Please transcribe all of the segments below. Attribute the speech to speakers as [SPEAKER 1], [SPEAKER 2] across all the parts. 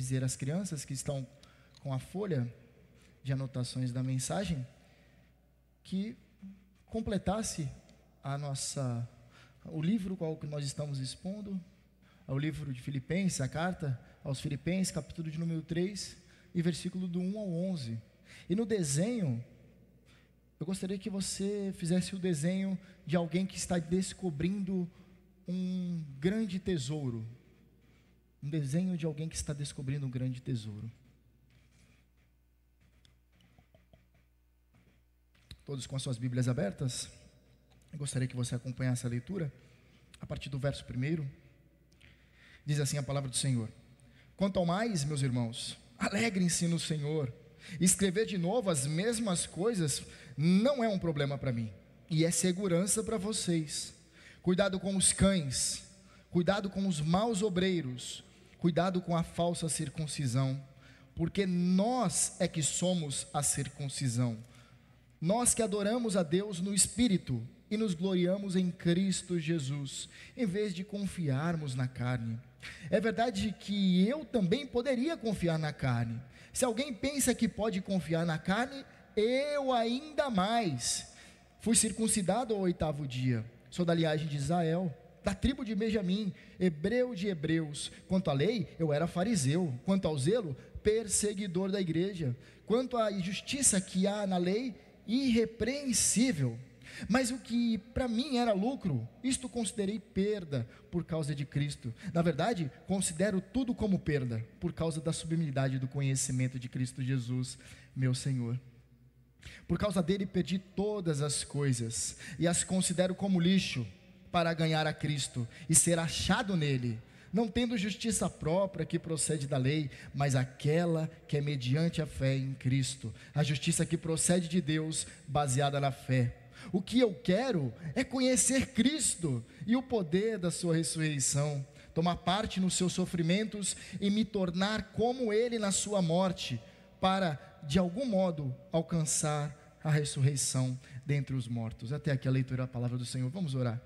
[SPEAKER 1] dizer às crianças que estão com a folha de anotações da mensagem, que completasse o livro qual que nós estamos expondo, o livro de Filipenses, a carta aos Filipenses, capítulo de número 3, e versículo do 1 ao 11. E no desenho, eu gostaria que você fizesse o desenho de alguém que está descobrindo um grande tesouro. Um desenho de alguém que está descobrindo um grande tesouro. Todos com as suas Bíblias abertas, eu gostaria que você acompanhasse a leitura, a partir do verso 1. Diz assim a palavra do Senhor: quanto ao mais, meus irmãos, alegrem-se no Senhor. Escrever de novo as mesmas coisas não é um problema para mim, e é segurança para vocês. Cuidado com os cães, cuidado com os maus obreiros, cuidado com a falsa circuncisão, porque nós é que somos a circuncisão. Nós que adoramos a Deus no Espírito e nos gloriamos em Cristo Jesus, em vez de confiarmos na carne. É verdade que eu também poderia confiar na carne. Se alguém pensa que pode confiar na carne, eu ainda mais. Fui circuncidado ao 8º dia, sou da linhagem de Israel, da tribo de Benjamim, hebreu de hebreus. Quanto à lei, eu era fariseu. Quanto ao zelo, perseguidor da igreja. Quanto à justiça que há na lei, irrepreensível. Mas o que para mim era lucro, isto considerei perda por causa de Cristo. Na verdade, considero tudo como perda, por causa da sublimidade do conhecimento de Cristo Jesus, meu Senhor. Por causa dele perdi todas as coisas, e as considero como lixo, para ganhar a Cristo, e ser achado nele, não tendo justiça própria que procede da lei, mas aquela que é mediante a fé em Cristo, a justiça que procede de Deus, baseada na fé. O que eu quero é conhecer Cristo e o poder da sua ressurreição, tomar parte nos seus sofrimentos e me tornar como ele na sua morte, para de algum modo alcançar a ressurreição dentre os mortos. Até aqui a leitura da palavra do Senhor. Vamos orar.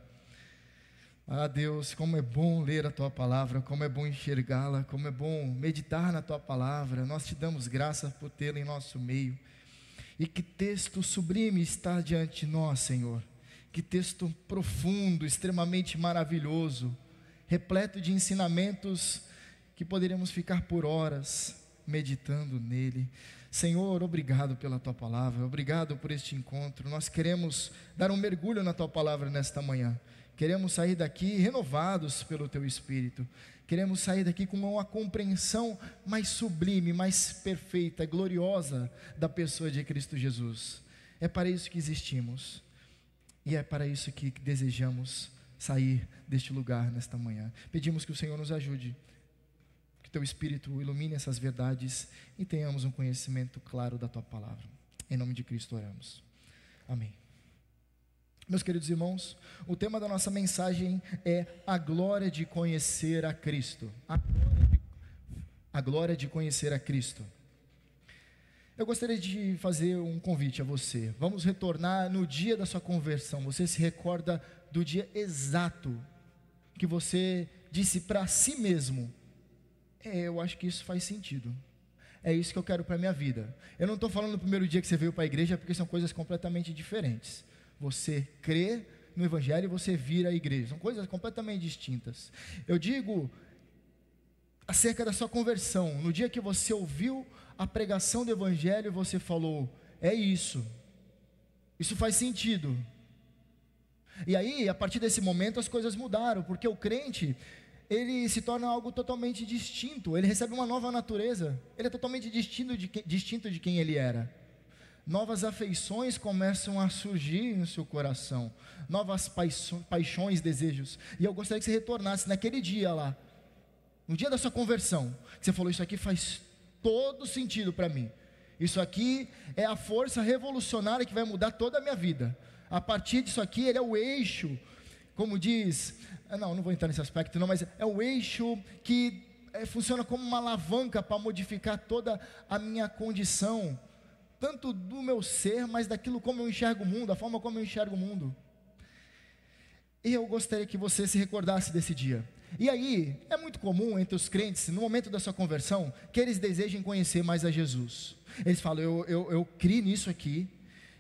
[SPEAKER 1] Ah, Deus, como é bom ler a Tua palavra, como é bom enxergá-la, como é bom meditar na Tua palavra. Nós te damos graça por tê-la em nosso meio. E que texto sublime está diante de nós, Senhor. Que texto profundo, extremamente maravilhoso, repleto de ensinamentos que poderíamos ficar por horas meditando nele. Senhor, obrigado pela Tua palavra, obrigado por este encontro. Nós queremos dar um mergulho na Tua palavra nesta manhã. Queremos sair daqui renovados pelo Teu Espírito. Queremos sair daqui com uma compreensão mais sublime, mais perfeita, gloriosa da pessoa de Cristo Jesus. É para isso que existimos. E é para isso que desejamos sair deste lugar nesta manhã. Pedimos que o Senhor nos ajude, que Teu Espírito ilumine essas verdades e tenhamos um conhecimento claro da Tua palavra. Em nome de Cristo oramos. Amém. Meus queridos irmãos, o tema da nossa mensagem é a glória de conhecer a Cristo. A glória de conhecer a Cristo. Eu gostaria de fazer um convite a você. Vamos retornar no dia da sua conversão. Você se recorda do dia exato que você disse para si mesmo: eu acho que isso faz sentido. É isso que eu quero para a minha vida. Eu não estou falando do primeiro dia que você veio para a igreja, porque são coisas completamente diferentes. Você crê no Evangelho e você vira a igreja. São coisas completamente distintas. Eu digo acerca da sua conversão. No dia que você ouviu a pregação do Evangelho, você falou: é isso. Isso faz sentido. E aí, a partir desse momento, as coisas mudaram. Porque o crente, ele se torna algo totalmente distinto. Ele recebe uma nova natureza. Ele é totalmente distinto de quem ele era. Novas afeições começam a surgir no seu coração, novas paixões, desejos. E eu gostaria que você retornasse naquele dia lá, no dia da sua conversão, que você falou: isso aqui faz todo sentido para mim. Isso aqui é a força revolucionária que vai mudar toda a minha vida. A partir disso aqui, ele é o eixo, como diz, não vou entrar nesse aspecto não, mas é o eixo que funciona como uma alavanca para modificar toda a minha condição, tanto do meu ser, mas daquilo como eu enxergo o mundo, a forma como eu enxergo o mundo. E eu gostaria que você se recordasse desse dia. E aí, é muito comum entre os crentes, no momento da sua conversão, que eles desejem conhecer mais a Jesus. Eles falam, eu criei nisso aqui,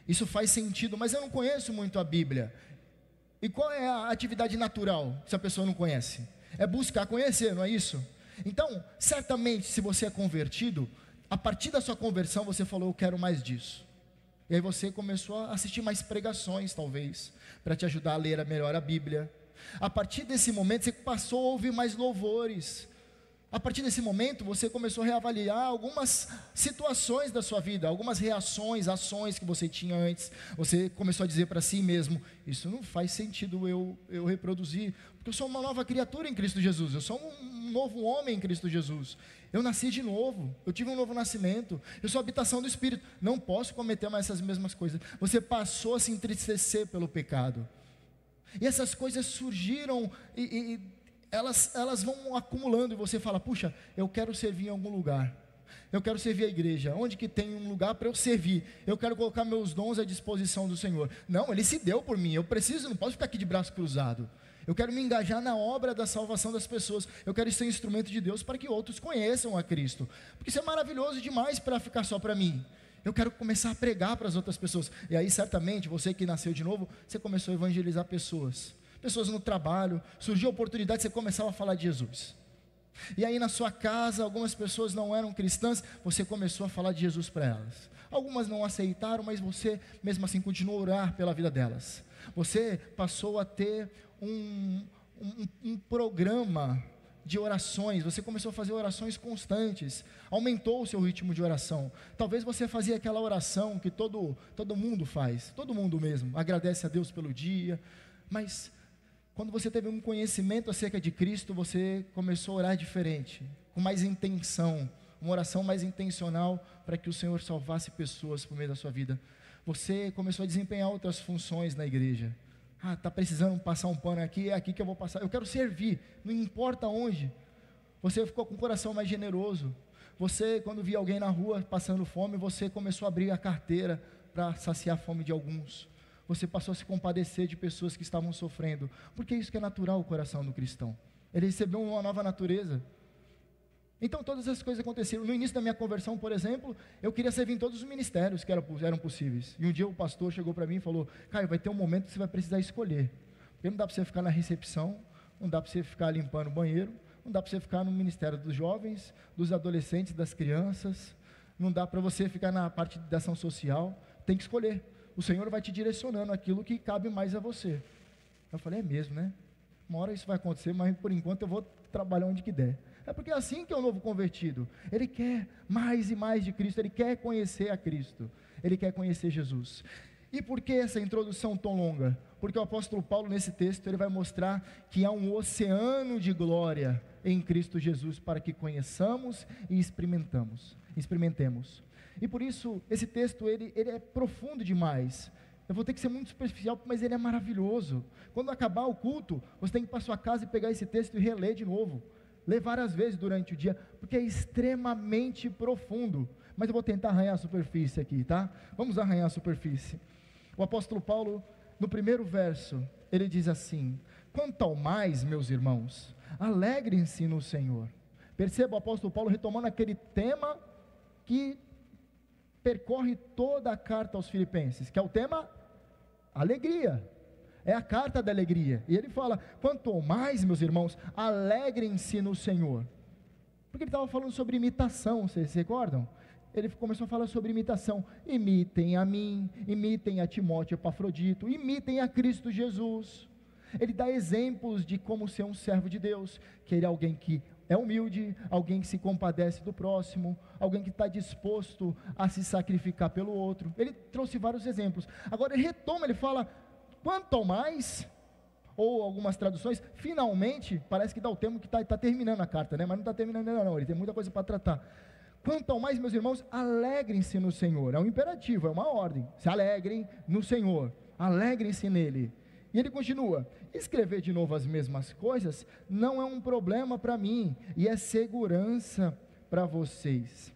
[SPEAKER 1] isso faz sentido, mas eu não conheço muito a Bíblia. E qual é a atividade natural, se a pessoa não conhece? É buscar conhecer, não é isso? Então, certamente, se você é convertido, a partir da sua conversão, você falou, eu quero mais disso. E aí você começou a assistir mais pregações, talvez, para te ajudar a ler melhor a Bíblia. A partir desse momento, você passou a ouvir mais louvores. A partir desse momento, você começou a reavaliar algumas situações da sua vida, algumas reações, ações que você tinha antes. Você começou a dizer para si mesmo, isso não faz sentido eu reproduzir, porque eu sou uma nova criatura em Cristo Jesus, eu sou um novo homem em Cristo Jesus. Eu nasci de novo, eu tive um novo nascimento, eu sou a habitação do Espírito, não posso cometer mais essas mesmas coisas. Você passou a se entristecer pelo pecado. E essas coisas surgiram e elas vão acumulando, e você fala, puxa, eu quero servir em algum lugar, eu quero servir a igreja, onde que tem um lugar para eu servir, eu quero colocar meus dons à disposição do Senhor. Não, Ele se deu por mim, eu preciso, não posso ficar aqui de braço cruzado, eu quero me engajar na obra da salvação das pessoas, eu quero ser instrumento de Deus para que outros conheçam a Cristo, porque isso é maravilhoso demais para ficar só para mim. Eu quero começar a pregar para as outras pessoas. E aí certamente, você que nasceu de novo, você começou a evangelizar pessoas no trabalho, surgiu a oportunidade, você começava a falar de Jesus. E aí na sua casa, algumas pessoas não eram cristãs, você começou a falar de Jesus para elas. Algumas não aceitaram, mas você mesmo assim continuou a orar pela vida delas. Você passou a ter um programa de orações, você começou a fazer orações constantes, aumentou o seu ritmo de oração. Talvez você fazia aquela oração que todo mundo faz, todo mundo mesmo, agradece a Deus pelo dia, mas quando você teve um conhecimento acerca de Cristo, você começou a orar diferente, com mais intenção, uma oração mais intencional, para que o Senhor salvasse pessoas por meio da sua vida. Você começou a desempenhar outras funções na igreja. Está precisando passar um pano aqui, é aqui que eu vou passar. Eu quero servir, não importa onde. Você ficou com o coração mais generoso. Você, quando via alguém na rua passando fome, você começou a abrir a carteira para saciar a fome de alguns. Você passou a se compadecer de pessoas que estavam sofrendo. Porque isso que é natural o coração do cristão. Ele recebeu uma nova natureza. Então todas essas coisas aconteceram. No início da minha conversão, por exemplo, eu queria servir em todos os ministérios que eram possíveis. E um dia o pastor chegou para mim e falou, Caio, vai ter um momento que você vai precisar escolher. Porque não dá para você ficar na recepção, não dá para você ficar limpando o banheiro, não dá para você ficar no ministério dos jovens, dos adolescentes, das crianças, não dá para você ficar na parte de ação social, tem que escolher. O Senhor vai te direcionando aquilo que cabe mais a você. Eu falei, é mesmo, né? Uma hora isso vai acontecer, mas por enquanto eu vou trabalhar onde que der. É porque é assim que é o novo convertido. Ele quer mais e mais de Cristo, ele quer conhecer a Cristo, ele quer conhecer Jesus. E por que essa introdução tão longa? Porque o apóstolo Paulo, nesse texto, ele vai mostrar que há um oceano de glória em Cristo Jesus, para que conheçamos e experimentemos. E por isso, esse texto, ele é profundo demais. Eu vou ter que ser muito superficial, mas ele é maravilhoso. Quando acabar o culto, você tem que ir para sua casa e pegar esse texto e reler de novo. Ler várias vezes durante o dia, porque é extremamente profundo. Mas eu vou tentar arranhar a superfície aqui, tá? Vamos arranhar a superfície. O apóstolo Paulo, no primeiro verso, ele diz assim: quanto ao mais, meus irmãos, alegrem-se no Senhor. Perceba o apóstolo Paulo retomando aquele tema que percorre toda a carta aos Filipenses, que é o tema alegria. É a carta da alegria. E ele fala, quanto mais, meus irmãos, alegrem-se no Senhor. Porque ele estava falando sobre imitação, vocês se recordam? Ele começou a falar sobre imitação. Imitem a mim, imitem a Timóteo Epafrodito, imitem a Cristo Jesus. Ele dá exemplos de como ser um servo de Deus, que ele é alguém que é humilde, alguém que se compadece do próximo, alguém que está disposto a se sacrificar pelo outro. Ele trouxe vários exemplos. Agora ele retoma, ele fala, quanto ao mais, ou algumas traduções, finalmente, parece que dá o termo que está terminando a carta, né? Mas não está terminando ainda não, ele tem muita coisa para tratar. Quanto ao mais, meus irmãos, alegrem-se no Senhor. É um imperativo, é uma ordem. Se alegrem no Senhor, alegrem-se nele. E ele continua, escrever de novo as mesmas coisas não é um problema para mim, e é segurança para vocês.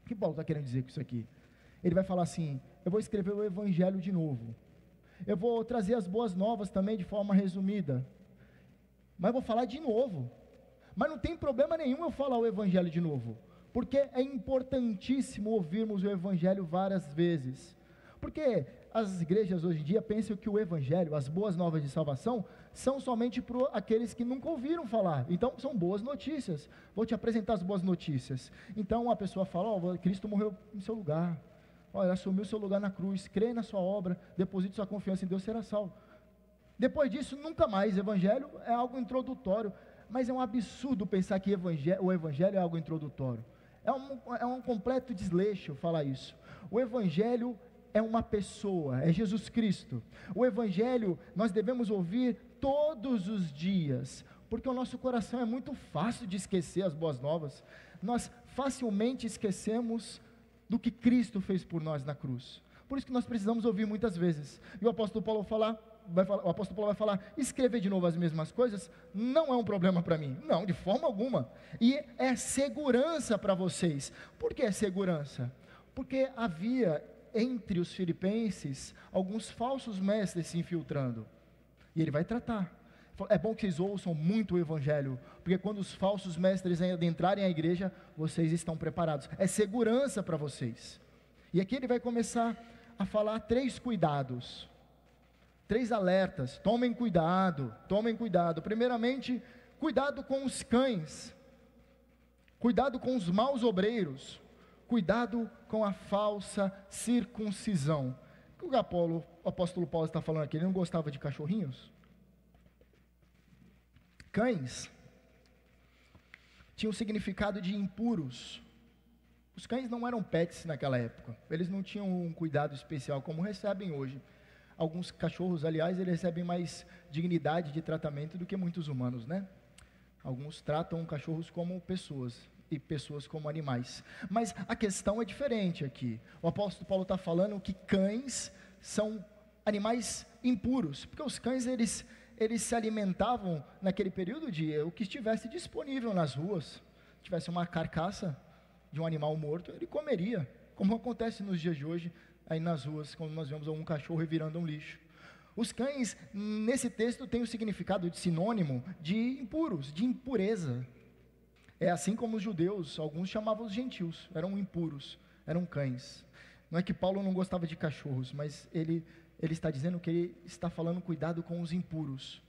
[SPEAKER 1] O que Paulo está querendo dizer com isso aqui? Ele vai falar assim, eu vou escrever o Evangelho de novo, eu vou trazer as boas novas também de forma resumida, mas vou falar de novo. Mas não tem problema nenhum eu falar o evangelho de novo, porque é importantíssimo ouvirmos o evangelho várias vezes. Porque as igrejas hoje em dia pensam que o evangelho, as boas novas de salvação, são somente para aqueles que nunca ouviram falar. Então são boas notícias. Vou te apresentar as boas notícias. Então a pessoa fala: Cristo morreu em seu lugar, ele assumiu seu lugar na cruz, crê na sua obra, deposite sua confiança em Deus, será salvo. Depois disso, nunca mais. Evangelho é algo introdutório, mas é um absurdo pensar que o evangelho é algo introdutório. É um completo desleixo falar isso. O evangelho é uma pessoa, é Jesus Cristo. O evangelho nós devemos ouvir todos os dias, porque o nosso coração é muito fácil de esquecer as boas novas. Nós facilmente esquecemos do que Cristo fez por nós na cruz. Por isso que nós precisamos ouvir muitas vezes. E o apóstolo Paulo vai falar: escrever de novo as mesmas coisas não é um problema para mim. Não, de forma alguma. E é segurança para vocês. Por que é segurança? Porque havia entre os filipenses alguns falsos mestres se infiltrando, e ele vai tratar. É bom que vocês ouçam muito o evangelho, porque quando os falsos mestres entrarem à igreja, vocês estão preparados. É segurança para vocês. E aqui ele vai começar a falar 3 cuidados, 3 alertas. Tomem cuidado. Primeiramente, cuidado com os cães, cuidado com os maus obreiros, cuidado com a falsa circuncisão. O que o apóstolo Paulo está falando aqui? Ele não gostava de cachorrinhos? Cães tinham o significado de impuros. Os cães não eram pets naquela época, eles não tinham um cuidado especial como recebem hoje. Alguns cachorros, aliás, eles recebem mais dignidade de tratamento do que muitos humanos, né? Alguns tratam cachorros como pessoas, e pessoas como animais. Mas a questão é diferente aqui. O apóstolo Paulo está falando que cães são animais impuros, porque os cães eles se alimentavam naquele período de o que estivesse disponível nas ruas. Se tivesse uma carcaça de um animal morto, ele comeria, como acontece nos dias de hoje, aí nas ruas, quando nós vemos algum cachorro revirando um lixo. Os cães, nesse texto, têm o significado de sinônimo de impuros, de impureza. É assim como os judeus, alguns chamavam os gentios, eram impuros, eram cães. Não é que Paulo não gostava de cachorros, mas ele está dizendo que ele está falando cuidado com os impuros.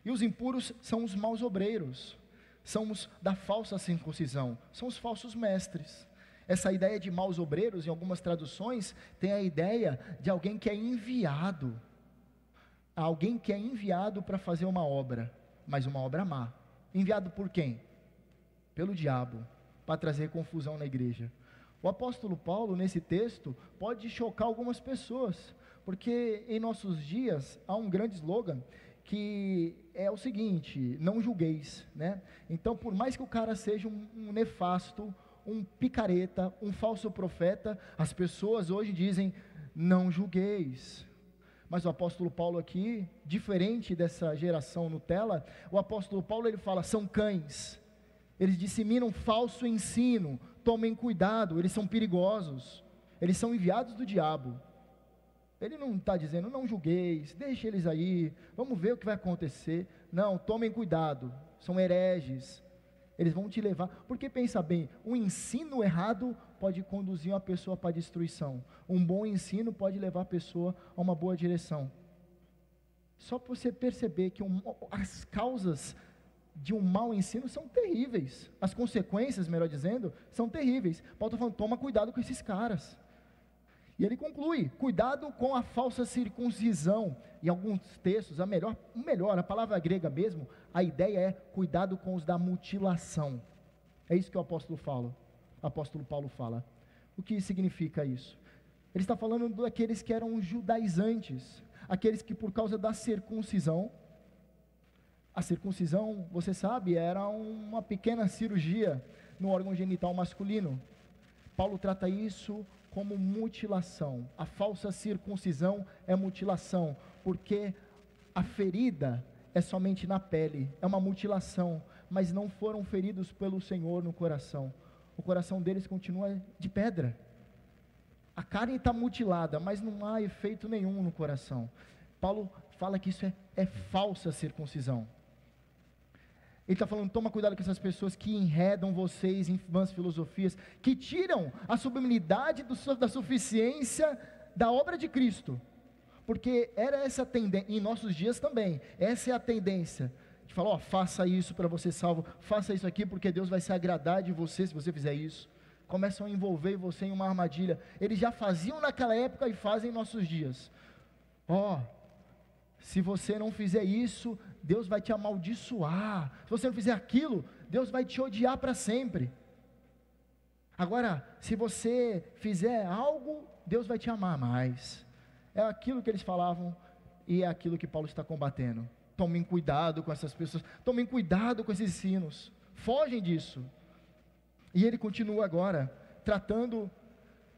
[SPEAKER 1] E os impuros são os maus obreiros, são os da falsa circuncisão, são os falsos mestres. Essa ideia de maus obreiros, em algumas traduções, tem a ideia de alguém que é enviado, para fazer uma obra, mas uma obra má. Enviado por quem? Pelo diabo, para trazer confusão na igreja. O apóstolo Paulo, nesse texto, pode chocar algumas pessoas, porque em nossos dias há um grande slogan, que é o seguinte: não julgueis, né? Então, por mais que o cara seja um nefasto, um picareta, um falso profeta, as pessoas hoje dizem: não julgueis. Mas o apóstolo Paulo aqui, diferente dessa geração Nutella, o apóstolo Paulo ele fala: são cães, eles disseminam falso ensino, tomem cuidado, eles são perigosos, eles são enviados do diabo. Ele não está dizendo: não julgueis, deixe eles aí, vamos ver o que vai acontecer. Não, tomem cuidado, são hereges, eles vão te levar, porque pensa bem, um ensino errado pode conduzir uma pessoa para a destruição, um bom ensino pode levar a pessoa a uma boa direção. Só para você perceber que as causas de um mau ensino são terríveis, as consequências, melhor dizendo, são terríveis. Paulo está falando: toma cuidado com esses caras. E ele conclui: cuidado com a falsa circuncisão. Em alguns textos, a palavra grega mesmo, a ideia é cuidado com os da mutilação. É isso que o apóstolo Paulo fala. O que significa isso? Ele está falando daqueles que eram judaizantes, aqueles que por causa da circuncisão, a circuncisão, você sabe, era uma pequena cirurgia no órgão genital masculino. Paulo trata isso como mutilação. A falsa circuncisão é mutilação, porque a ferida é somente na pele, é uma mutilação, mas não foram feridos pelo Senhor no coração. O coração deles continua de pedra. A carne está mutilada, mas não há efeito nenhum no coração. Paulo fala que isso é falsa circuncisão. Ele está falando, toma cuidado com essas pessoas que enredam vocês em vãs filosofias, que tiram a sublimidade da suficiência da obra de Cristo, porque era essa a tendência, em nossos dias também, essa é a tendência, de falar, ó, faça isso para você salvo, faça isso aqui porque Deus vai se agradar de você se você fizer isso. Começam a envolver você em uma armadilha. Eles já faziam naquela época e fazem em nossos dias. Ó, se você não fizer isso, Deus vai te amaldiçoar. Se você não fizer aquilo, Deus vai te odiar para sempre. Agora, se você fizer algo, Deus vai te amar mais. É aquilo que eles falavam e é aquilo que Paulo está combatendo. Tomem cuidado com essas pessoas, tomem cuidado com esses ensinos, fogem disso. E ele continua agora, tratando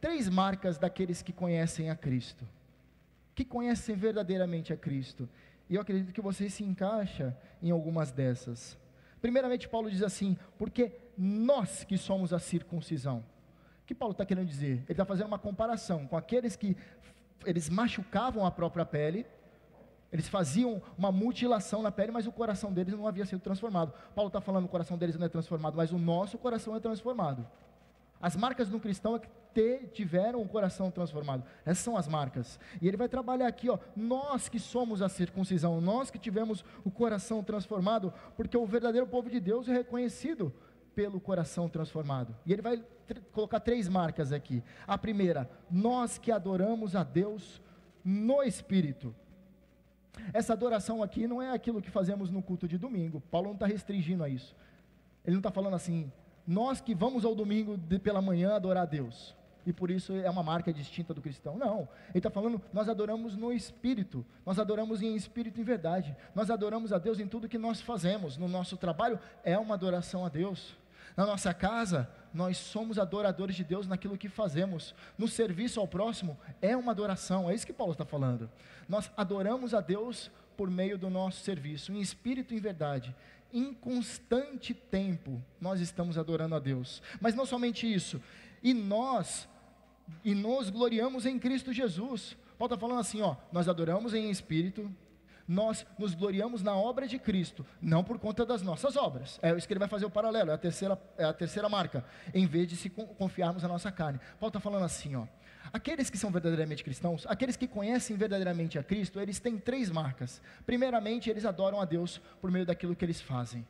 [SPEAKER 1] 3 marcas daqueles que conhecem a Cristo, que conhecem verdadeiramente a Cristo, e eu acredito que você se encaixa em algumas dessas. Primeiramente Paulo diz assim, porque nós que somos a circuncisão. O que Paulo está querendo dizer? Ele está fazendo uma comparação com aqueles que eles machucavam a própria pele, eles faziam uma mutilação na pele, mas o coração deles não havia sido transformado. Paulo está falando que o coração deles não é transformado, mas o nosso coração é transformado. As marcas do cristão é que tiveram o coração transformado. Essas são as marcas. E ele vai trabalhar aqui, ó, nós que somos a circuncisão, nós que tivemos o coração transformado, porque o verdadeiro povo de Deus é reconhecido pelo coração transformado. E ele vai colocar 3 marcas aqui. A primeira, nós que adoramos a Deus no Espírito. Essa adoração aqui não é aquilo que fazemos no culto de domingo. Paulo não está restringindo a isso. Ele não está falando assim, nós que vamos ao domingo pela manhã adorar a Deus, e por isso é uma marca distinta do cristão. Não, ele está falando, nós adoramos no Espírito, nós adoramos em espírito e em verdade, nós adoramos a Deus em tudo que nós fazemos. No nosso trabalho é uma adoração a Deus, na nossa casa nós somos adoradores de Deus naquilo que fazemos, no serviço ao próximo é uma adoração, é isso que Paulo está falando. Nós adoramos a Deus por meio do nosso serviço, em espírito e em verdade, em constante tempo nós estamos adorando a Deus. Mas não somente isso, e nos gloriamos em Cristo Jesus. Paulo está falando assim, ó, nós adoramos em espírito, nós nos gloriamos na obra de Cristo, não por conta das nossas obras. É isso que ele vai fazer o paralelo, é a terceira marca, em vez de se confiarmos na nossa carne. Paulo está falando assim, ó, aqueles que são verdadeiramente cristãos, aqueles que conhecem verdadeiramente a Cristo, eles têm 3 marcas. Primeiramente, eles adoram a Deus por meio daquilo que eles fazem.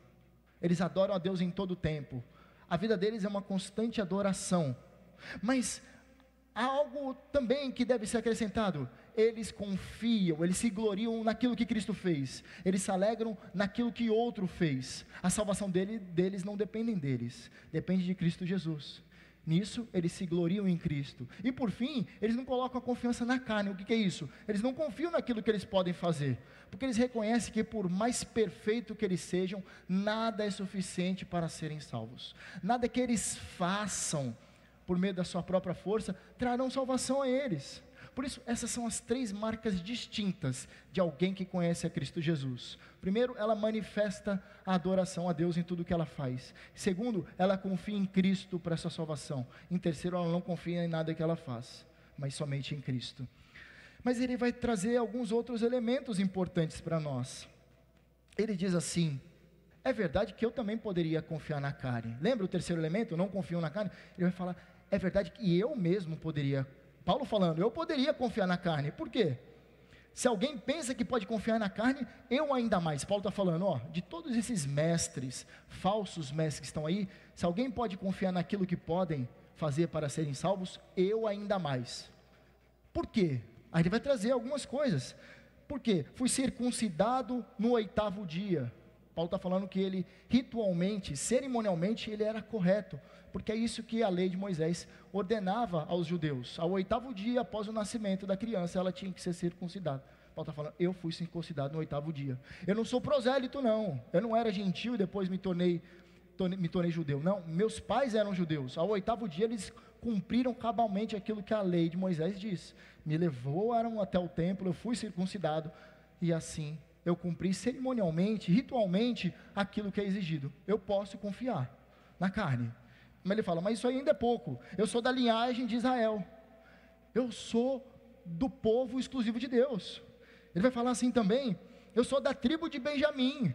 [SPEAKER 1] Eles adoram a Deus em todo o tempo. A vida deles é uma constante adoração. Mas há algo também que deve ser acrescentado. Eles confiam, eles se gloriam naquilo que Cristo fez. Eles se alegram naquilo que outro fez. A salvação deles não depende deles, depende de Cristo Jesus. Nisso, eles se gloriam em Cristo. E por fim, eles não colocam a confiança na carne. O que é isso? Eles não confiam naquilo que eles podem fazer, porque eles reconhecem que por mais perfeito que eles sejam, nada é suficiente para serem salvos. Nada que eles façam por meio da sua própria força trarão salvação a eles. Por isso, essas são as 3 marcas distintas de alguém que conhece a Cristo Jesus. Primeiro, ela manifesta a adoração a Deus em tudo que ela faz. Segundo, ela confia em Cristo para a sua salvação. Em terceiro, ela não confia em nada que ela faz, mas somente em Cristo. Mas ele vai trazer alguns outros elementos importantes para nós. Ele diz assim, é verdade que eu também poderia confiar na carne. Lembra o terceiro elemento? Eu não confio na carne. Ele vai falar, é verdade que eu mesmo poderia. Paulo falando, eu poderia confiar na carne. Por quê? Se alguém pensa que pode confiar na carne, eu ainda mais. Paulo está falando, ó, de todos esses mestres, falsos mestres que estão aí, se alguém pode confiar naquilo que podem fazer para serem salvos, eu ainda mais. Por quê? Aí ele vai trazer algumas coisas. Por quê? Fui circuncidado no 8º dia. Paulo está falando que ele ritualmente, cerimonialmente, ele era correto, porque é isso que a lei de Moisés ordenava aos judeus. Ao 8º dia após o nascimento da criança, ela tinha que ser circuncidada. Paulo está falando, eu fui circuncidado no 8º dia. Eu não sou prosélito não, eu não era gentil e depois me tornei judeu. Não, meus pais eram judeus. Ao 8º dia eles cumpriram cabalmente aquilo que a lei de Moisés diz. Me levaram até o templo, eu fui circuncidado e assim eu cumpri cerimonialmente, ritualmente, aquilo que é exigido. Eu posso confiar na carne. Mas ele fala, mas isso ainda é pouco. Eu sou da linhagem de Israel. Eu sou do povo exclusivo de Deus. Ele vai falar assim também, eu sou da tribo de Benjamim.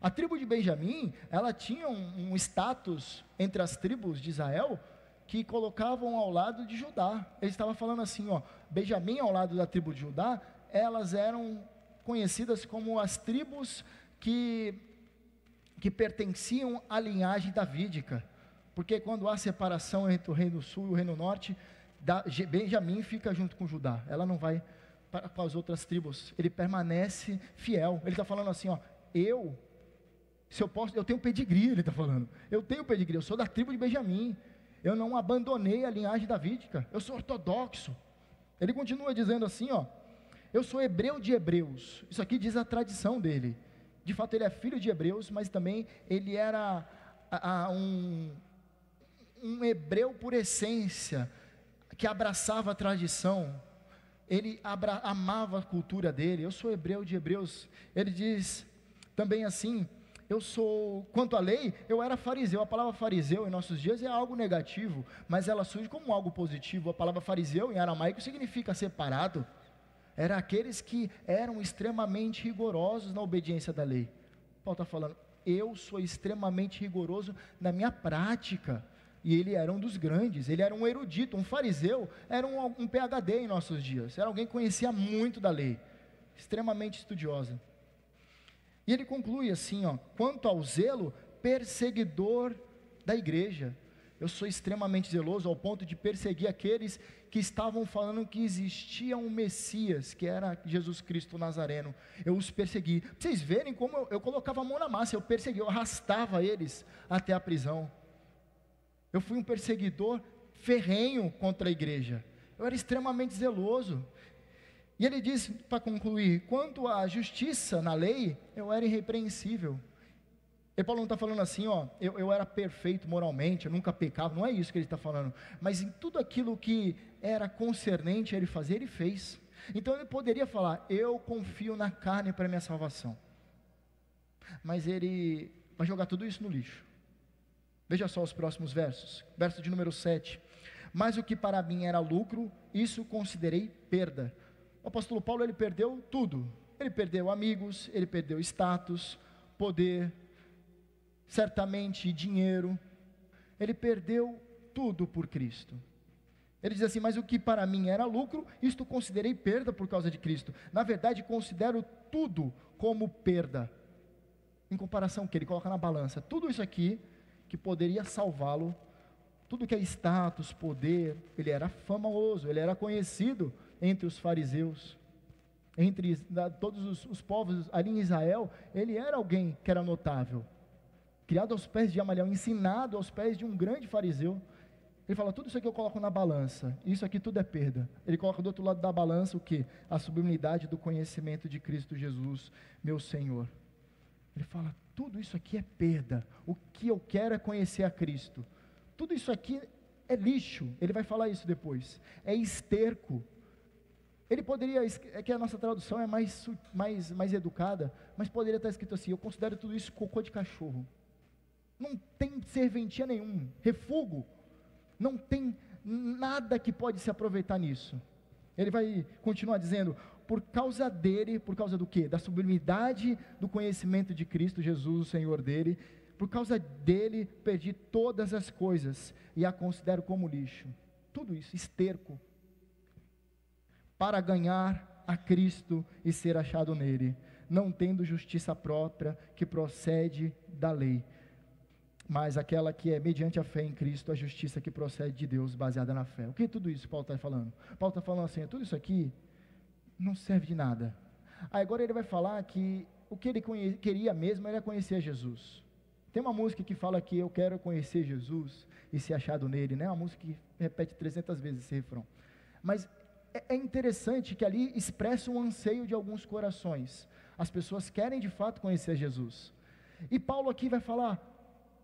[SPEAKER 1] A tribo de Benjamim, ela tinha um status entre as tribos de Israel que colocavam ao lado de Judá. Ele estava falando assim, ó, Benjamim ao lado da tribo de Judá, elas eram conhecidas como as tribos que pertenciam à linhagem davídica, porque quando há separação entre o reino sul e o reino norte, Benjamim fica junto com Judá, ela não vai para as outras tribos, ele permanece fiel. Ele está falando assim, ó, eu tenho pedigree, ele está falando, eu tenho pedigree, eu sou da tribo de Benjamim, eu não abandonei a linhagem davídica, eu sou ortodoxo. Ele continua dizendo assim, ó, eu sou hebreu de hebreus, isso aqui diz a tradição dele, de fato ele é filho de hebreus, mas também ele era um hebreu por essência, que abraçava a tradição, ele amava a cultura dele. Eu sou hebreu de hebreus. Ele diz também assim, quanto à lei, eu era fariseu. A palavra fariseu em nossos dias é algo negativo, mas ela surge como algo positivo. A palavra fariseu em aramaico significa separado, era aqueles que eram extremamente rigorosos na obediência da lei. Paulo está falando, eu sou extremamente rigoroso na minha prática. E ele era um dos grandes, ele era um erudito, um fariseu, era um PhD em nossos dias, era alguém que conhecia muito da lei, extremamente estudiosa. E ele conclui assim, ó, quanto ao zelo, perseguidor da igreja, eu sou extremamente zeloso ao ponto de perseguir aqueles que estavam falando que existia um Messias, que era Jesus Cristo Nazareno. Eu os persegui. Pra vocês verem como eu colocava a mão na massa, eu persegui, eu arrastava eles até a prisão. Eu fui um perseguidor ferrenho contra a igreja, eu era extremamente zeloso. E ele diz, para concluir, quanto à justiça na lei, eu era irrepreensível. E Paulo não está falando assim, ó, eu era perfeito moralmente, eu nunca pecava, não é isso que ele está falando, mas em tudo aquilo que era concernente a ele fazer, ele fez. Então ele poderia falar, eu confio na carne para minha salvação, mas ele vai jogar tudo isso no lixo. Veja só os próximos versos, verso de número 7, mas o que para mim era lucro, isso considerei perda. O apóstolo Paulo, ele perdeu tudo, ele perdeu amigos, ele perdeu status, poder, certamente dinheiro, ele perdeu tudo por Cristo. Ele diz assim, mas o que para mim era lucro, isto considerei perda por causa de Cristo. Na verdade, considero tudo como perda, em comparação que ele coloca na balança, tudo isso aqui, que poderia salvá-lo, tudo que é status, poder, ele era famoso, ele era conhecido entre os fariseus, entre todos os povos ali em Israel, ele era alguém que era notável, criado aos pés de Gamaliel, ensinado aos pés de um grande fariseu. Ele fala, tudo isso aqui eu coloco na balança, isso aqui tudo é perda. Ele coloca do outro lado da balança o que? A sublimidade do conhecimento de Cristo Jesus, meu Senhor. Ele fala, tudo isso aqui é perda, o que eu quero é conhecer a Cristo, tudo isso aqui é lixo, ele vai falar isso depois, é esterco. Ele poderia, é que a nossa tradução é mais educada, mas poderia estar escrito assim, eu considero tudo isso cocô de cachorro, não tem serventia nenhum, refúgio, não tem nada que pode se aproveitar nisso. Ele vai continuar dizendo, por causa dele, por causa do quê? Da sublimidade do conhecimento de Cristo Jesus, o Senhor dele, por causa dele perdi todas as coisas e a considero como lixo, tudo isso, esterco, para ganhar a Cristo e ser achado nele, não tendo justiça própria que procede da lei, mas aquela que é mediante a fé em Cristo, a justiça que procede de Deus, baseada na fé. O que é tudo isso Paulo está falando? Paulo está falando assim, tudo isso aqui não serve de nada. Agora ele vai falar que o que ele queria mesmo era conhecer Jesus. Tem uma música que fala que eu quero conhecer Jesus e ser achado nele, né? Uma música que repete 300 vezes esse refrão. Mas é interessante que ali expressa um anseio de alguns corações. As pessoas querem de fato conhecer Jesus. E Paulo aqui vai falar,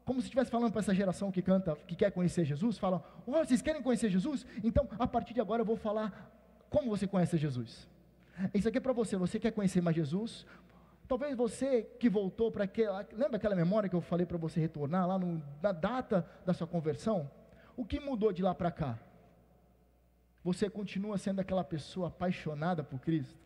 [SPEAKER 1] como se estivesse falando para essa geração que canta, que quer conhecer Jesus, fala, vocês querem conhecer Jesus? Então, a partir de agora eu vou falar como você conhece Jesus. Isso aqui é para você, você quer conhecer mais Jesus? Talvez você que voltou para aquela, lembra aquela memória que eu falei para você retornar lá na data da sua conversão? O que mudou de lá para cá? Você continua sendo aquela pessoa apaixonada por Cristo?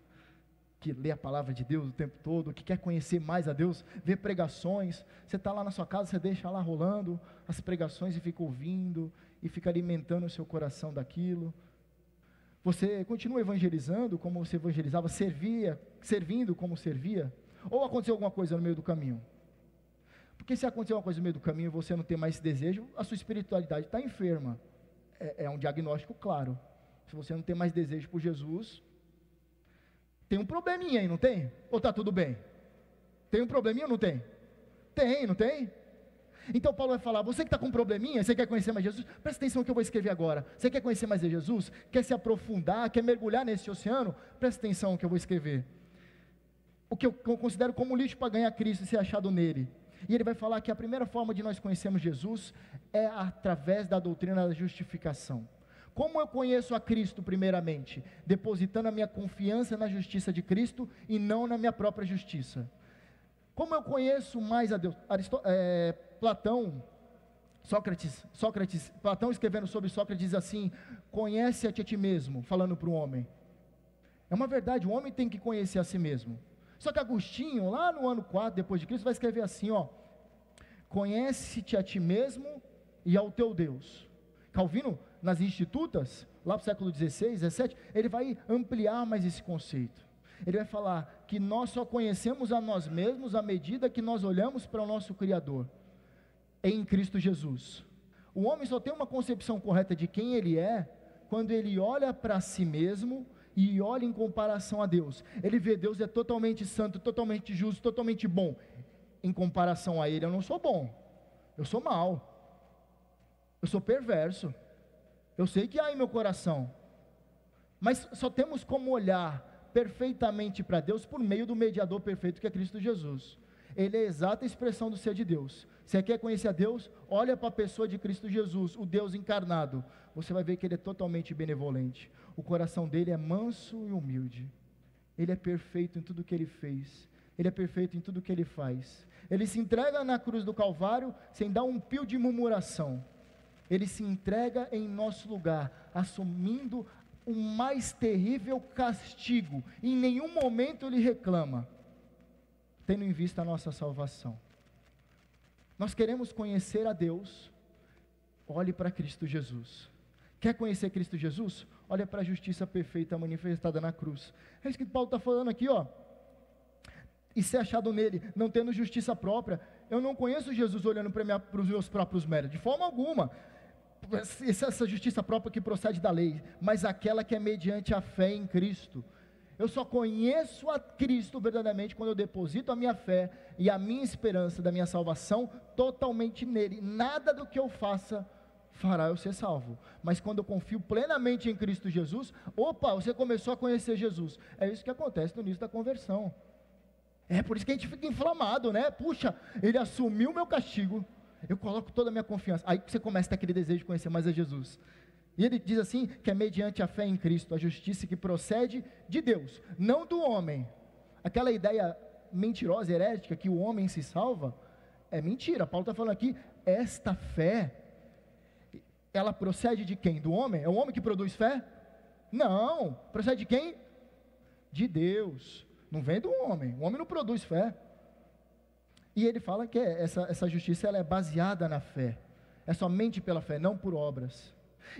[SPEAKER 1] que lê a palavra de Deus o tempo todo, que quer conhecer mais a Deus, vê pregações, você está lá na sua casa, você deixa lá rolando as pregações e fica ouvindo, e fica alimentando o seu coração daquilo. Você continua evangelizando como você evangelizava, servindo como servia, ou aconteceu alguma coisa no meio do caminho? Porque se aconteceu alguma coisa no meio do caminho e você não tem mais esse desejo, a sua espiritualidade está enferma, é um diagnóstico claro. Se você não tem mais desejo por Jesus, tem um probleminha aí, não tem? Ou está tudo bem? Tem um probleminha ou não tem? Tem, não tem? Então Paulo vai falar, você que está com um probleminha, você quer conhecer mais Jesus? Presta atenção no que eu vou escrever agora. Você quer conhecer mais de Jesus? Quer se aprofundar? Quer mergulhar nesse oceano? Presta atenção no que eu vou escrever. O que eu considero como lixo para ganhar Cristo e ser achado nele. E ele vai falar que a primeira forma de nós conhecermos Jesus é através da doutrina da justificação. Como eu conheço a Cristo primeiramente? Depositando a minha confiança na justiça de Cristo e não na minha própria justiça. Como eu conheço mais a Deus? Platão escrevendo sobre Sócrates diz assim, conhece-te a ti mesmo, falando para o homem. É uma verdade, o homem tem que conhecer a si mesmo. Só que Agostinho, lá no ano 4 depois de Cristo, vai escrever assim, conhece-te a ti mesmo e ao teu Deus. Calvino, nas Institutas, lá para o século XVI, XVII, ele vai ampliar mais esse conceito. Ele vai falar que nós só conhecemos a nós mesmos à medida que nós olhamos para o nosso Criador, em Cristo Jesus. O homem só tem uma concepção correta de quem ele é, quando ele olha para si mesmo e olha em comparação a Deus. Ele vê Deus é totalmente santo, totalmente justo, totalmente bom. Em comparação a ele, eu não sou bom, eu sou mau. Eu sou perverso, eu sei que há em meu coração, mas só temos como olhar perfeitamente para Deus por meio do mediador perfeito que é Cristo Jesus. Ele é a exata expressão do ser de Deus. Você quer conhecer a Deus? Olha para a pessoa de Cristo Jesus, o Deus encarnado, você vai ver que ele é totalmente benevolente, o coração dele é manso e humilde, ele é perfeito em tudo que ele fez, ele é perfeito em tudo que ele faz, ele se entrega na cruz do Calvário sem dar um pio de murmuração. Ele se entrega em nosso lugar, assumindo o mais terrível castigo. Em nenhum momento ele reclama, tendo em vista a nossa salvação. Nós queremos conhecer a Deus, olhe para Cristo Jesus. Quer conhecer Cristo Jesus? Olha para a justiça perfeita manifestada na cruz. É isso que Paulo está falando aqui, e ser achado nele, não tendo justiça própria. Eu não conheço Jesus olhando para os meus próprios méritos, de forma alguma. Essa justiça própria que procede da lei, mas aquela que é mediante a fé em Cristo. Eu só conheço a Cristo verdadeiramente quando eu deposito a minha fé e a minha esperança da minha salvação totalmente nele. Nada do que eu faça fará eu ser salvo, mas quando eu confio plenamente em Cristo Jesus, você começou a conhecer Jesus. É isso que acontece no início da conversão. É por isso que a gente fica inflamado, né? Puxa, ele assumiu o meu castigo, eu coloco toda a minha confiança. Aí você começa a ter aquele desejo de conhecer mais a Jesus. E ele diz assim, que é mediante a fé em Cristo, a justiça que procede de Deus, não do homem. Aquela ideia mentirosa, herética, que o homem se salva, é mentira. Paulo está falando aqui, esta fé, ela procede de quem? Do homem? É o homem que produz fé? Não, procede de quem? De Deus, não vem do homem. O homem não produz fé. E ele fala que essa justiça ela é baseada na fé, é somente pela fé, não por obras.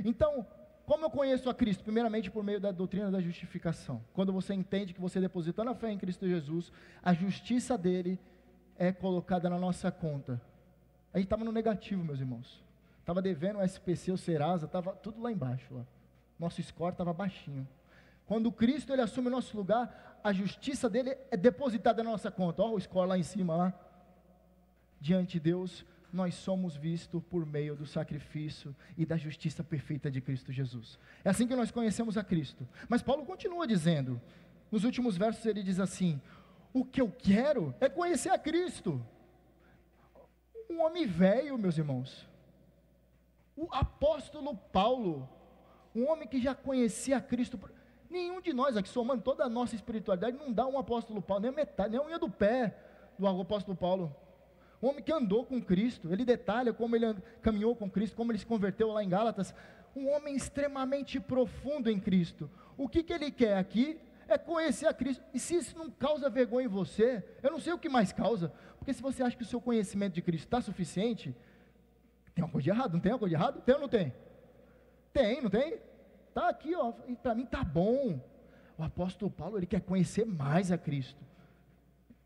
[SPEAKER 1] Então, como eu conheço a Cristo? Primeiramente por meio da doutrina da justificação. Quando você entende que você depositando a fé em Cristo Jesus, a justiça dele é colocada na nossa conta. A gente estava no negativo, meus irmãos, estava devendo o SPC, o Serasa, estava tudo lá embaixo, lá. Nosso score estava baixinho. Quando Cristo ele assume o nosso lugar, a justiça dele é depositada na nossa conta. Olha o score lá em cima, lá. Diante de Deus, nós somos vistos por meio do sacrifício e da justiça perfeita de Cristo Jesus. É assim que nós conhecemos a Cristo. Mas Paulo continua dizendo, nos últimos versos ele diz assim, o que eu quero é conhecer a Cristo. Um homem velho, meus irmãos, o apóstolo Paulo, um homem que já conhecia a Cristo. Nenhum de nós aqui, somando toda a nossa espiritualidade, não dá um apóstolo Paulo, nem a metade, nem a unha do pé do apóstolo Paulo. Um homem que andou com Cristo, ele detalha como ele caminhou com Cristo, como ele se converteu lá em Gálatas. Um homem extremamente profundo em Cristo. O que ele quer aqui é conhecer a Cristo. E se isso não causa vergonha em você, eu não sei o que mais causa, porque se você acha que o seu conhecimento de Cristo está suficiente, tem uma coisa de errado, não tem uma coisa de errado? Tem ou não tem? Tem, não tem? Está aqui, ó, e para mim está bom. O apóstolo Paulo, ele quer conhecer mais a Cristo.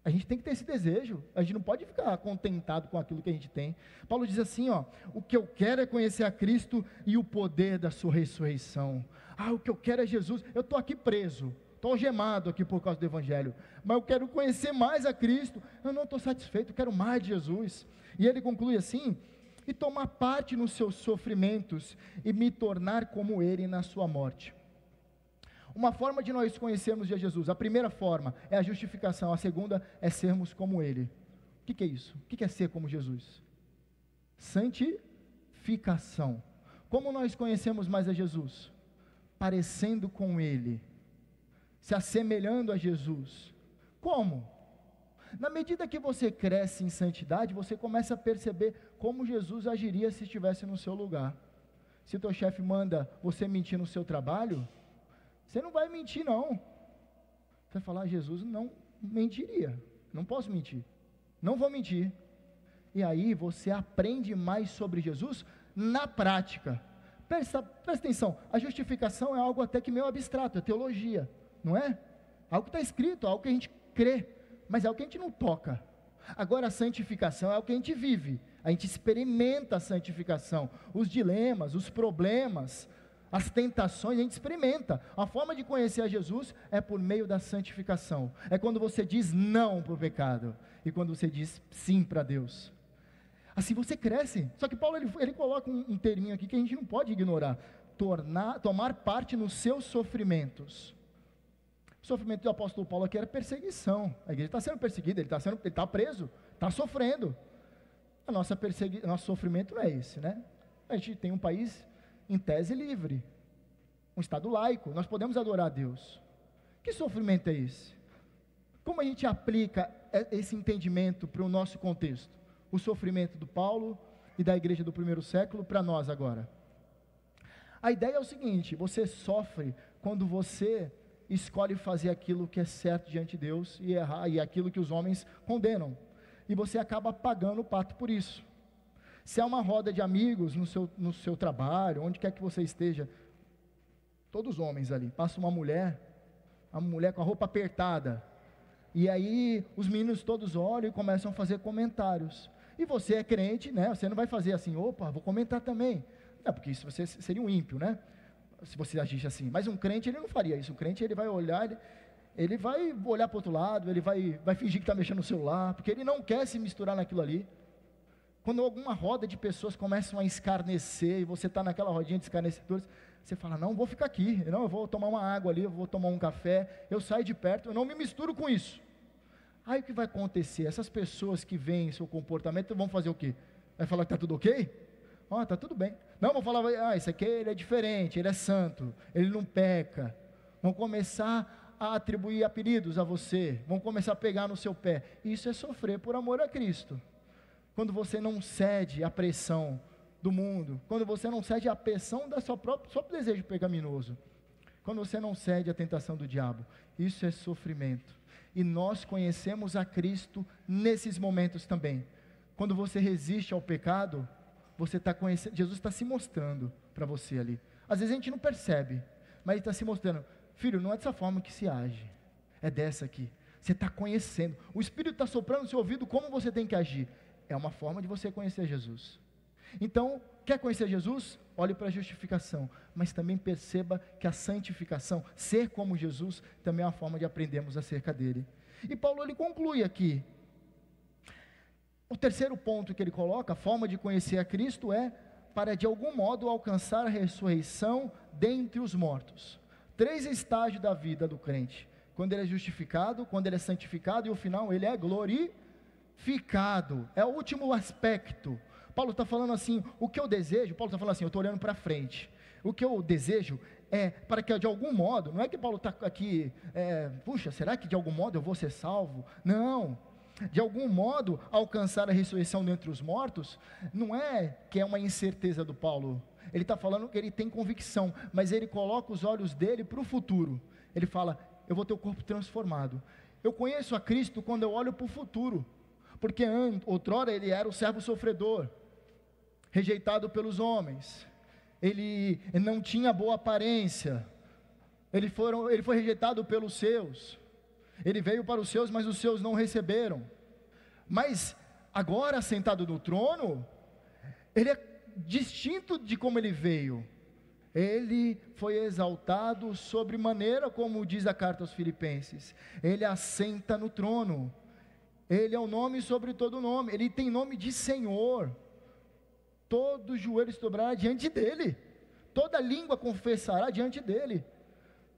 [SPEAKER 1] A gente tem que ter esse desejo, a gente não pode ficar contentado com aquilo que a gente tem. Paulo diz assim, ó, o que eu quero é conhecer a Cristo e o poder da sua ressurreição. O que eu quero é Jesus. Eu estou aqui preso, estou algemado aqui por causa do Evangelho, mas eu quero conhecer mais a Cristo. Eu não estou satisfeito, eu quero mais de Jesus. E ele conclui assim, e tomar parte nos seus sofrimentos, e me tornar como ele na sua morte. Uma forma de nós conhecermos de Jesus, a primeira forma é a justificação, a segunda é sermos como ele. O que é isso? O que é ser como Jesus? Santificação. Como nós conhecemos mais a Jesus? Parecendo com ele, se assemelhando a Jesus. Como? Na medida que você cresce em santidade, você começa a perceber como Jesus agiria se estivesse no seu lugar. Se o teu chefe manda você mentir no seu trabalho, você não vai mentir não. Você vai falar, Jesus não mentiria, não posso mentir, não vou mentir. E aí você aprende mais sobre Jesus na prática. Presta atenção, a justificação é algo até que meio abstrato, é teologia, não é? Algo que está escrito, algo que a gente crê, mas é algo que a gente não toca. Agora a santificação é algo que a gente vive, a gente experimenta a santificação, os dilemas, os problemas, as tentações, a gente experimenta. A forma de conhecer a Jesus é por meio da santificação, é quando você diz não para o pecado, e quando você diz sim para Deus. Assim você cresce. Só que Paulo ele coloca um terminho aqui que a gente não pode ignorar: tomar parte nos seus sofrimentos. O sofrimento do apóstolo Paulo aqui era perseguição. A igreja está sendo perseguida, ele está preso, está sofrendo. Nosso sofrimento não é esse, né? A gente tem um país em tese livre, um estado laico, nós podemos adorar a Deus. Que sofrimento é esse? Como a gente aplica esse entendimento para o nosso contexto? O sofrimento do Paulo e da igreja do primeiro século para nós agora. A ideia é o seguinte: você sofre quando você escolhe fazer aquilo que é certo diante de Deus e errar, e aquilo que os homens condenam, e você acaba pagando o pato por isso. Se há uma roda de amigos no seu trabalho, onde quer que você esteja, todos os homens ali, passa uma mulher com a roupa apertada, e aí os meninos todos olham e começam a fazer comentários, e você é crente, né? Você não vai fazer assim, opa, vou comentar também, não, porque isso você seria um ímpio, né? Se você agisse assim, mas um crente ele não faria isso. Um crente ele vai olhar, ele vai olhar para o outro lado, ele vai fingir que está mexendo no celular, porque ele não quer se misturar naquilo ali. Quando alguma roda de pessoas começam a escarnecer, e você está naquela rodinha de escarnecedores, você fala, não, vou ficar aqui, não, eu vou tomar uma água ali, eu vou tomar um café, eu saio de perto, eu não me misturo com isso. Aí o que vai acontecer? Essas pessoas que veem seu comportamento vão fazer o quê? Vai falar que está tudo ok? Está tudo bem. Não, vou falar, esse aqui ele é diferente, ele é santo, ele não peca. Vão começar a atribuir apelidos a você, vão começar a pegar no seu pé. Isso é sofrer por amor a Cristo. Quando você não cede à pressão do mundo, quando você não cede à pressão do seu próprio desejo pecaminoso, quando você não cede à tentação do diabo, isso é sofrimento. E nós conhecemos a Cristo nesses momentos também. Quando você resiste ao pecado, você está conhecendo, Jesus está se mostrando para você ali. Às vezes a gente não percebe, mas Ele está se mostrando, filho, não é dessa forma que se age, é dessa aqui. Você está conhecendo, o Espírito está soprando no seu ouvido como você tem que agir. É uma forma de você conhecer Jesus. Então, quer conhecer Jesus? Olhe para a justificação, mas também perceba que a santificação, ser como Jesus, também é uma forma de aprendermos acerca dele. E Paulo ele conclui aqui. O terceiro ponto que ele coloca, a forma de conhecer a Cristo é para de algum modo alcançar a ressurreição dentre os mortos. 3 estágios da vida do crente: quando ele é justificado, quando ele é santificado e o final ele é glorificado. É o último aspecto. Paulo está falando assim, o que eu desejo, Paulo está falando assim, eu estou olhando para frente, o que eu desejo é para que de algum modo, não é que Paulo está aqui, puxa, será que de algum modo eu vou ser salvo? Não, de algum modo alcançar a ressurreição dentre os mortos, não é que é uma incerteza do Paulo, ele está falando que ele tem convicção, mas ele coloca os olhos dele para o futuro, ele fala, eu vou ter o corpo transformado. Eu conheço a Cristo quando eu olho para o futuro, porque outrora ele era o servo sofredor, rejeitado pelos homens, ele não tinha boa aparência, ele foi rejeitado pelos seus, ele veio para os seus, mas os seus não receberam. Mas agora sentado no trono, ele é distinto de como ele veio. Ele foi exaltado sobremaneira, como diz a carta aos Filipenses. Ele assenta no trono. Ele é o nome sobre todo nome. Ele tem nome de Senhor. Todo joelho se dobrará diante dele. Toda língua confessará diante dele.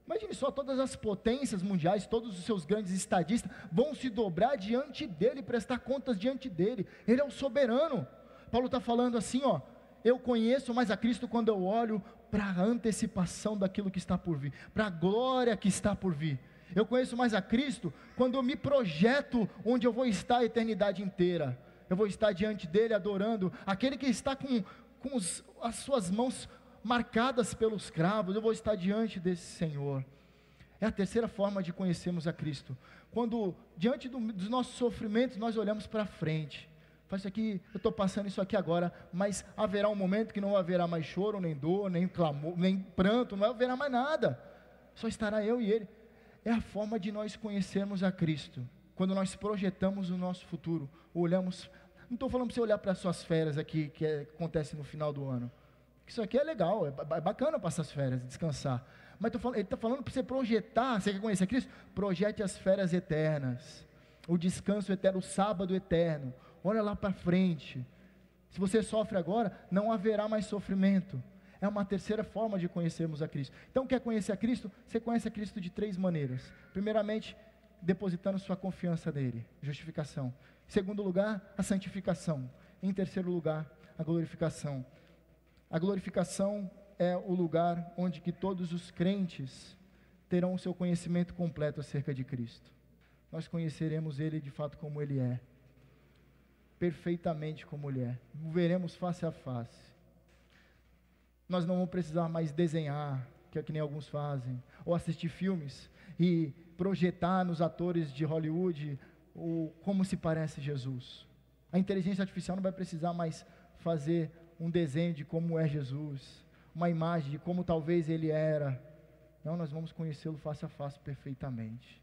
[SPEAKER 1] Imagine só, todas as potências mundiais, todos os seus grandes estadistas vão se dobrar diante dele, prestar contas diante dele. Ele é o soberano. Paulo está falando assim, eu conheço mais a Cristo quando eu olho para a antecipação daquilo que está por vir, para a glória que está por vir. Eu conheço mais a Cristo quando eu me projeto onde eu vou estar a eternidade inteira. Eu vou estar diante dele adorando, aquele que está com as suas mãos marcadas pelos cravos. Eu vou estar diante desse Senhor. É a terceira forma de conhecermos a Cristo, quando diante dos nossos sofrimentos nós olhamos para frente. Faz isso aqui, eu estou passando isso aqui agora, mas haverá um momento que não haverá mais choro, nem dor, nem clamor, nem pranto, não haverá mais nada, só estará eu e ele. É a forma de nós conhecermos a Cristo, quando nós projetamos o nosso futuro, olhamos. Não estou falando para você olhar para as suas férias aqui, que acontece no final do ano, isso aqui é legal, é bacana passar as férias, descansar, mas ele está falando para você projetar. Você quer conhecer Cristo? Projete as férias eternas, o descanso eterno, o sábado eterno. Olha lá para frente. Se você sofre agora, não haverá mais sofrimento. É uma terceira forma de conhecermos a Cristo. Então, quer conhecer a Cristo? Você conhece a Cristo de 3 maneiras. Primeiramente, depositando sua confiança nele, justificação. Em segundo lugar, a santificação. Em terceiro lugar, a glorificação. A glorificação é o lugar onde que todos os crentes terão o seu conhecimento completo acerca de Cristo. Nós conheceremos ele de fato como ele é, perfeitamente como ele é, o veremos face a face. Nós não vamos precisar mais desenhar, que é que nem alguns fazem, ou assistir filmes e projetar nos atores de Hollywood como se parece Jesus. A inteligência artificial não vai precisar mais fazer um desenho de como é Jesus, uma imagem de como talvez ele era. Não, nós vamos conhecê-lo face a face perfeitamente,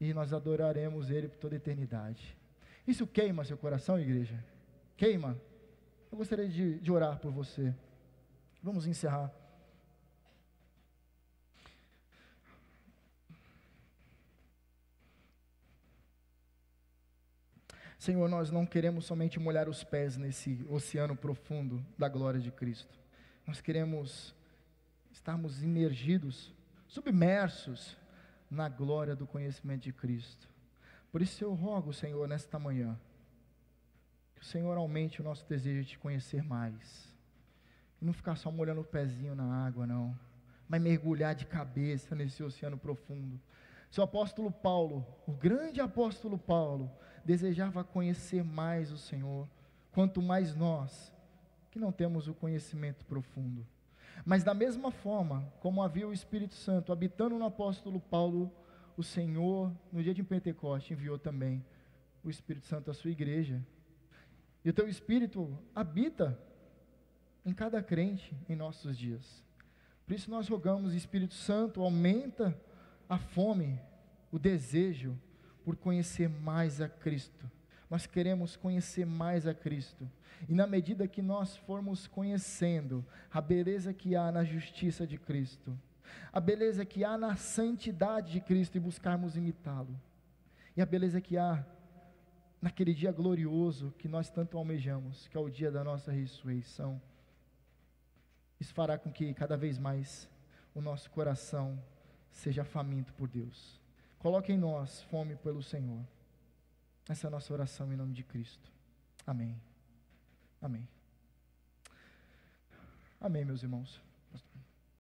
[SPEAKER 1] e nós adoraremos ele por toda a eternidade. Isso queima seu coração, igreja? Queima? Eu gostaria de orar por você. Vamos encerrar. Senhor, nós não queremos somente molhar os pés nesse oceano profundo da glória de Cristo. Nós queremos estarmos imergidos, submersos na glória do conhecimento de Cristo. Por isso eu rogo, Senhor, nesta manhã, que o Senhor aumente o nosso desejo de te conhecer mais, e não ficar só molhando o pezinho na água, não, mas mergulhar de cabeça nesse oceano profundo. Se o apóstolo Paulo, o grande apóstolo Paulo, desejava conhecer mais o Senhor, quanto mais nós, que não temos o conhecimento profundo. Mas da mesma forma, como havia o Espírito Santo habitando no apóstolo Paulo, o Senhor, no dia de Pentecoste, enviou também o Espírito Santo à sua igreja. E o teu Espírito habita em cada crente em nossos dias. Por isso nós rogamos, Espírito Santo, aumenta a fome, o desejo por conhecer mais a Cristo. Nós queremos conhecer mais a Cristo. E na medida que nós formos conhecendo a beleza que há na justiça de Cristo, a beleza que há na santidade de Cristo, e buscarmos imitá-lo, e a beleza que há naquele dia glorioso que nós tanto almejamos, que é o dia da nossa ressurreição, isso fará com que cada vez mais o nosso coração seja faminto por Deus. Coloque em nós fome pelo Senhor. Essa é a nossa oração em nome de Cristo. Amém. Amém. Amém, meus irmãos.